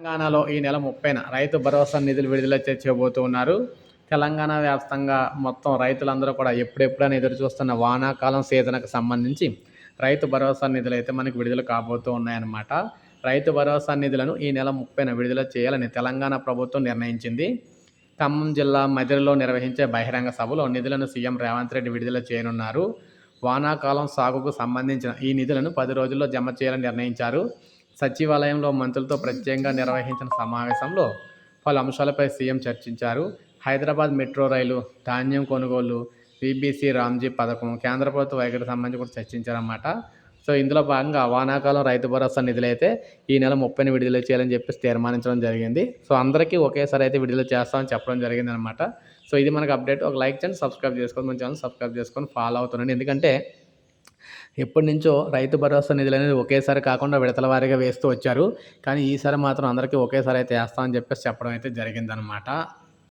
తెలంగాణలో ఈ నెల 30న రైతు భరోసా నిధులు విడుదల చేయబోతూ ఉన్నారు. తెలంగాణ వ్యాప్తంగా మొత్తం రైతులందరూ కూడా ఎప్పుడెప్పుడని ఎదురు చూస్తున్న వానాకాలం సీజన్‌కి సంబంధించి రైతు భరోసా నిధులైతే మనకు విడుదల కాబోతూ ఉన్నాయన్నమాట. రైతు భరోసా నిధులను ఈ నెల 30న విడుదల చేయాలని తెలంగాణ ప్రభుత్వం నిర్ణయించింది. ఖమ్మం జిల్లా మధిరలో నిర్వహించే బహిరంగ సభలో నిధులను సీఎం రేవంత్ రెడ్డి విడుదల చేయనున్నారు. వానాకాలం సాగుకు సంబంధించిన ఈ నిధులను 10 రోజుల్లో జమ చేయాలని నిర్ణయించారు. సచివాలయంలో మంత్రులతో ప్రత్యేకంగా నిర్వహించిన సమావేశంలో పలు అంశాలపై సీఎం చర్చించారు. హైదరాబాద్ మెట్రో రైలు, ధాన్యం కొనుగోలు, బీబీసీ రామ్జీ పథకం, కేంద్ర ప్రభుత్వ వైఖరికి సంబంధించి కూడా చర్చించారన్నమాట. సో ఇందులో భాగంగా వానాకాలం రైతు భరోసా నిధులైతే ఈ నెల 30న విడుదల చేయాలని చెప్పేసి తీర్మానించడం జరిగింది. సో అందరికీ ఒకేసారి అయితే విడుదల చేస్తామని చెప్పడం జరిగిందనమాట. సో ఇది మనకు అప్డేట్. ఒక లైక్ చేయండి, సబ్స్క్రైబ్ చేసుకోండి, మన ఛానల్ సబ్స్క్రైబ్ చేసుకొని ఫాలో అవుతుండండి. ఎందుకంటే ఎప్పటినుంచో రైతు భరోసా నిధులనేది ఒకేసారి కాకుండా విడతల వారీగా వేస్తూ వచ్చారు. కానీ ఈసారి మాత్రం అందరికీ ఒకేసారి అయితే వేస్తామని చెప్పేసి చెప్పడం అయితే జరిగిందనమాట.